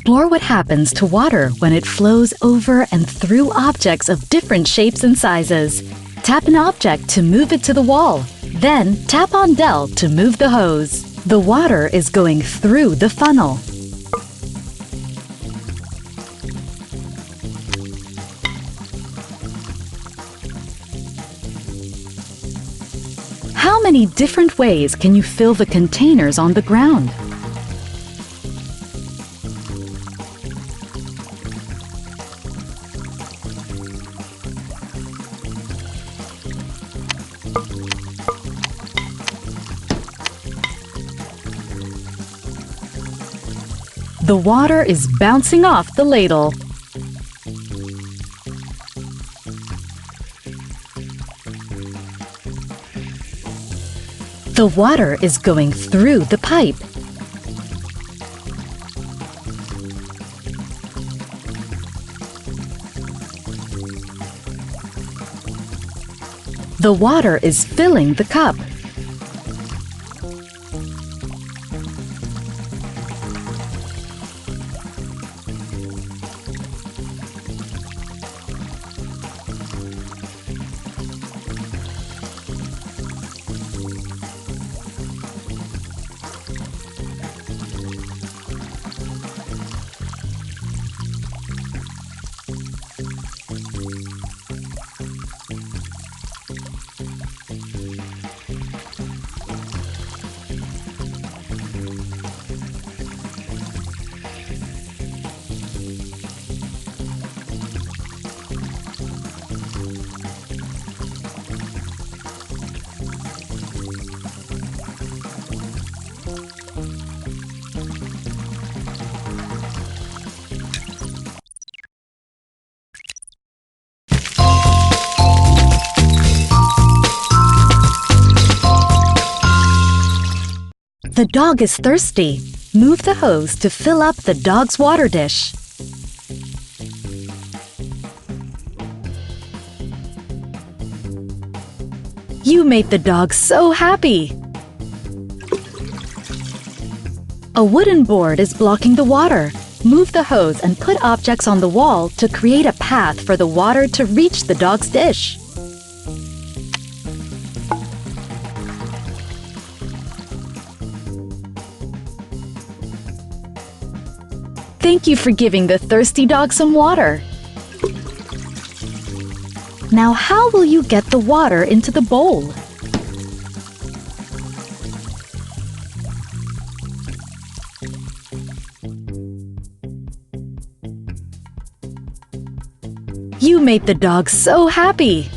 Explore what happens to water when it flows over and through objects of different shapes and sizes. Tap an object to move it to the wall. Then tap on Del to move the hose. The water is going through the funnel. How many different ways can you fill the containers on the ground? The water is bouncing off the ladle. The water is going through the pipe. The water is filling the cup. The dog is thirsty. Move the hose to fill up the dog's water dish. You made the dog so happy! A wooden board is blocking the water. Move the hose and put objects on the wall to create a path for the water to reach the dog's dish. Thank you for giving the thirsty dog some water. Now how will you get the water into the bowl? You made the dog so happy!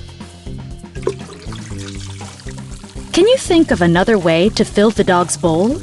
Can you think of another way to fill the dog's bowl?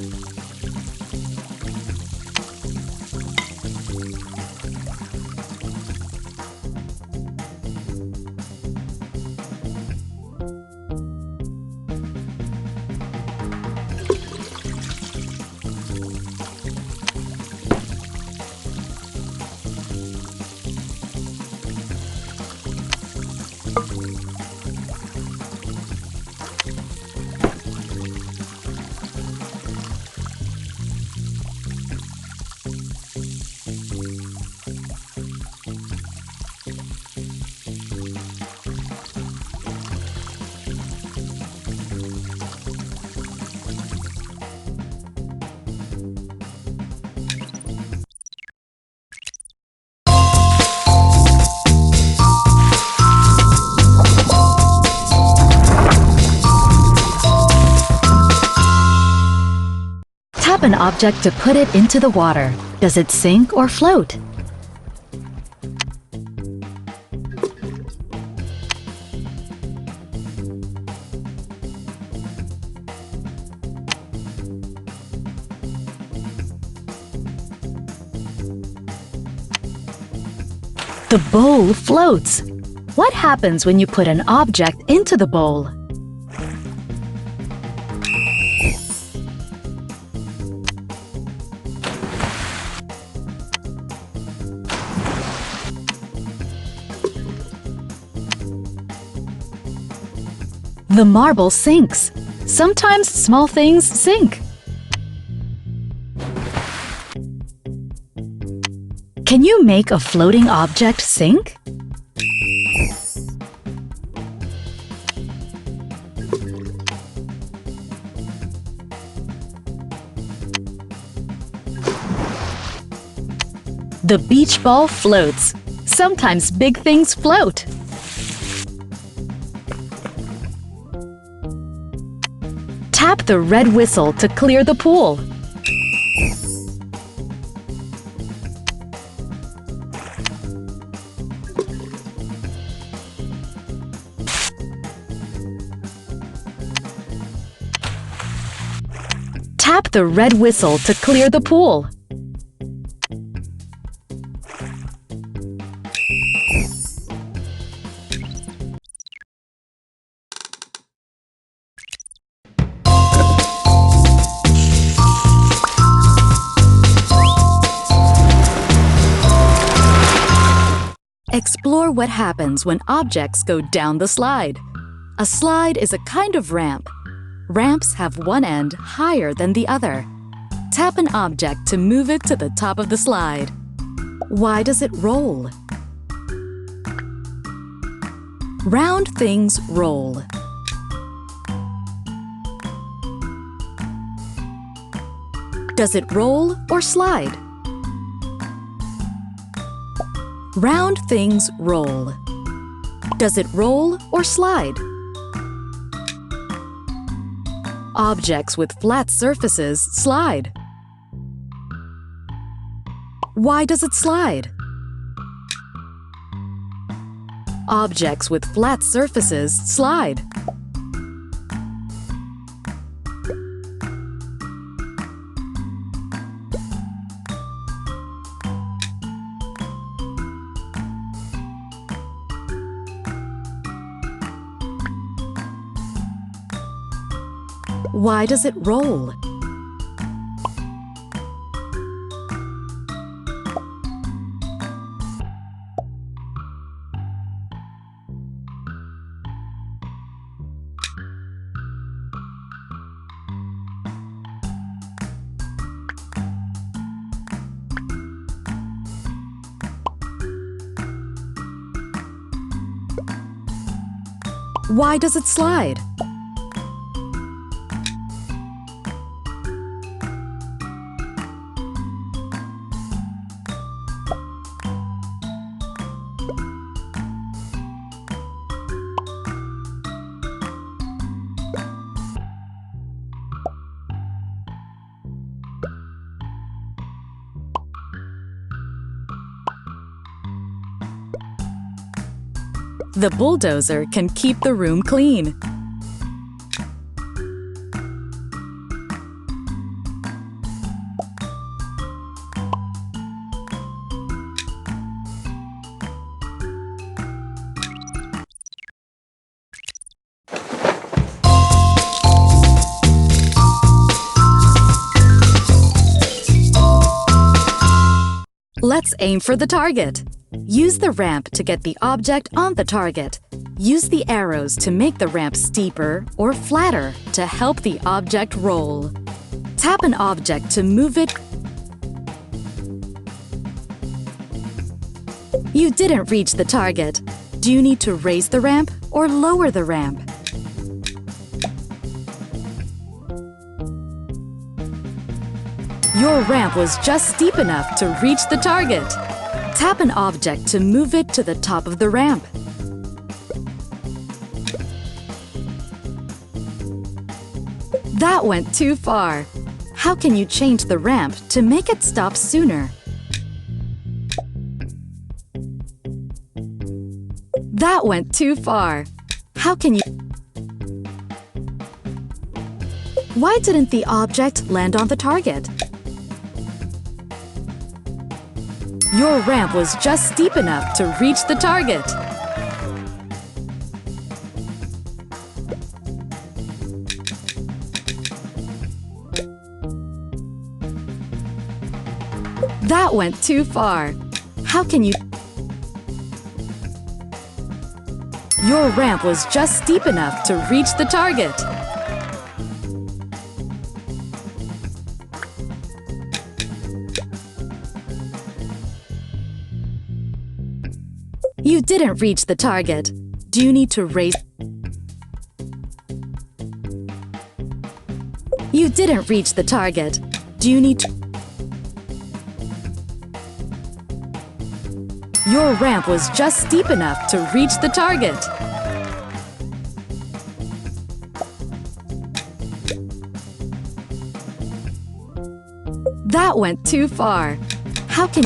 Tap an object to put it into the water. Does it sink or float? The bowl floats. What happens when you put an object into the bowl? The marble sinks. Sometimes small things sink. Can you make a floating object sink? The beach ball floats. Sometimes big things float. Tap the red whistle to clear the pool. Tap the red whistle to clear the pool. Explore what happens when objects go down the slide. A slide is a kind of ramp. Ramps have one end higher than the other. Tap an object to move it to the top of the slide. Why does it roll? Round things roll. Does it roll or slide? Round things roll. Does it roll or slide? Objects with flat surfaces slide. Why does it slide? Objects with flat surfaces slide. Why does it roll? Why does it slide? The bulldozer can keep the room clean. Let's aim for the target. Use the ramp to get the object on the target. Use the arrows to make the ramp steeper or flatter to help the object roll. Tap an object to move it. You didn't reach the target. Do you need to raise the ramp or lower the ramp? Your ramp was just steep enough to reach the target. Tap an object to move it to the top of the ramp. That went too far. How can you change the ramp to make it stop sooner? That went too far. How can you... Why didn't the object land on the target? Your ramp was just steep enough to reach the target. That went too far. How can you... Your ramp was just steep enough to reach the target. You didn't reach the target. Do you need to raise? You didn't reach the target. Do you need to? Your ramp was just steep enough to reach the target. That went too far. How can...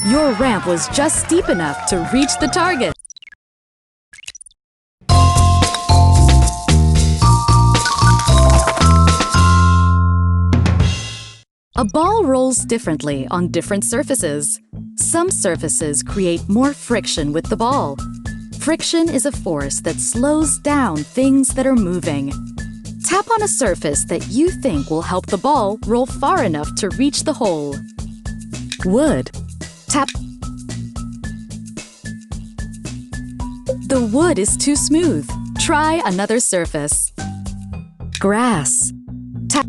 Your ramp was just steep enough to reach the target. A ball rolls differently on different surfaces. Some surfaces create more friction with the ball. Friction is a force that slows down things that are moving. Tap on a surface that you think will help the ball roll far enough to reach the hole. Wood. Tap. The wood is too smooth. Try another surface. Grass. Tap.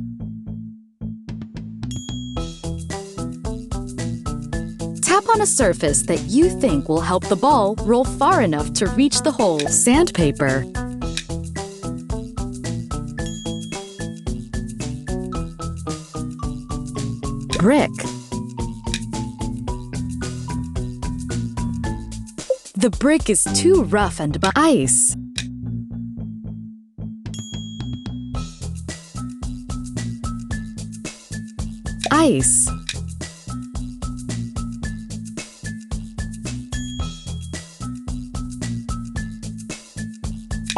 Tap on a surface that you think will help the ball roll far enough to reach the hole. Sandpaper. Brick. The brick is too rough and ice. Ice.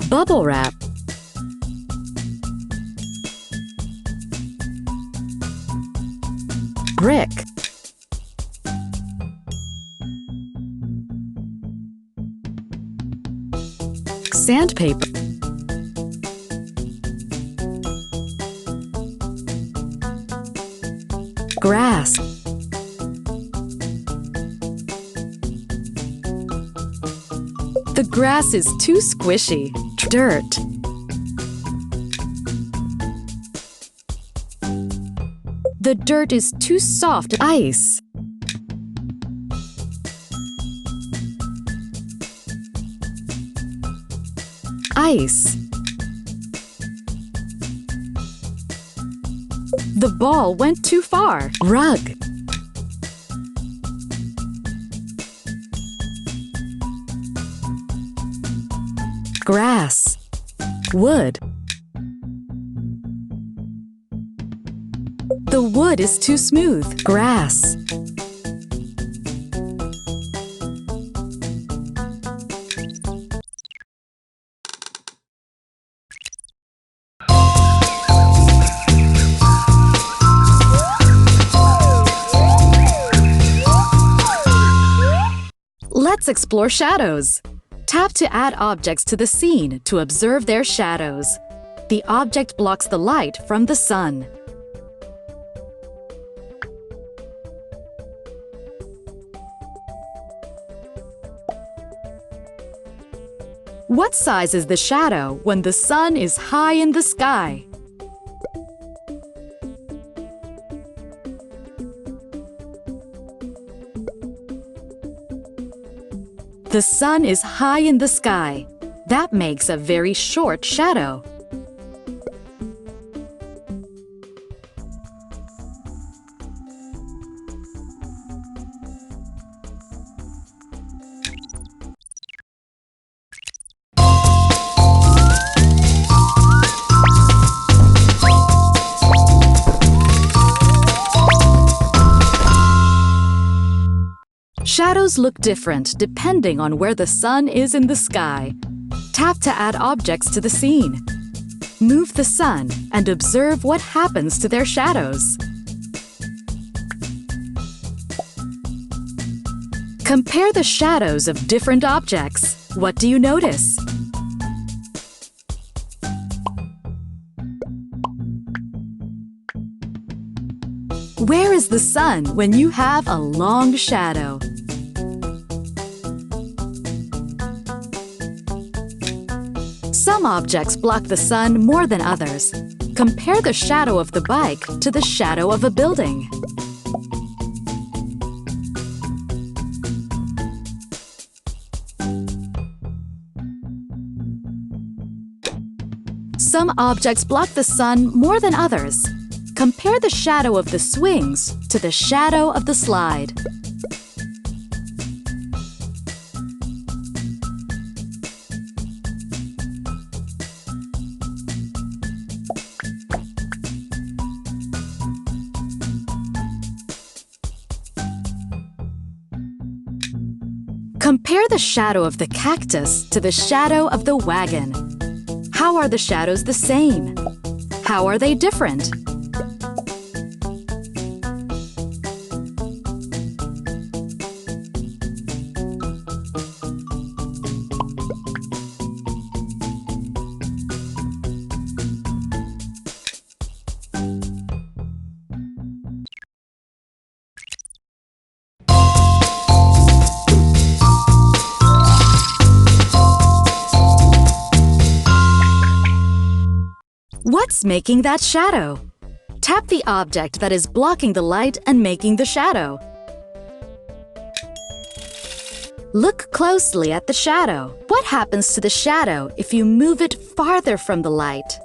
Bubble wrap. Brick. Sandpaper. Grass. The grass is too squishy. Dirt. The dirt is too soft. Ice. Ice. The ball went too far. Rug. Grass. Wood. The wood is too smooth. Grass. Let's explore shadows. Tap to add objects to the scene to observe their shadows. The object blocks the light from the sun. What size is the shadow when the sun is high in the sky? The sun is high in the sky. That makes a very short shadow. Shadows look different depending on where the sun is in the sky. Tap to add objects to the scene. Move the sun and observe what happens to their shadows. Compare the shadows of different objects. What do you notice? Where is the sun when you have a long shadow? Some objects block the sun more than others. Compare the shadow of the bike to the shadow of a building. Some objects block the sun more than others. Compare the shadow of the swings to the shadow of the slide. Compare the shadow of the cactus to the shadow of the wagon. How are the shadows the same? How are they different? What's making that shadow? Tap the object that is blocking the light and making the shadow. Look closely at the shadow. What happens to the shadow if you move it farther from the light?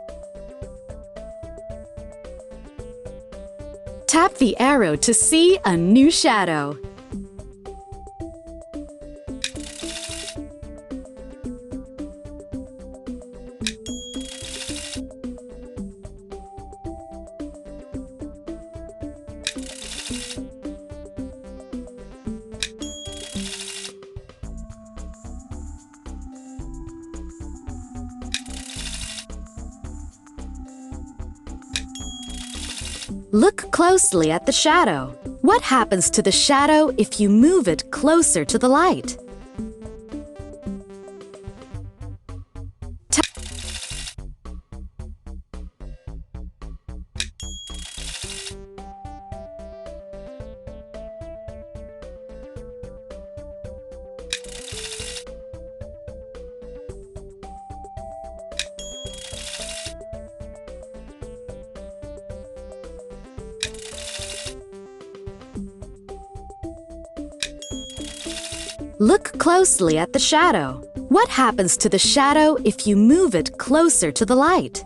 Tap the arrow to see a new shadow. Look closely at the shadow. What happens to the shadow if you move it closer to the light? Look closely at the shadow. What happens to the shadow if you move it closer to the light?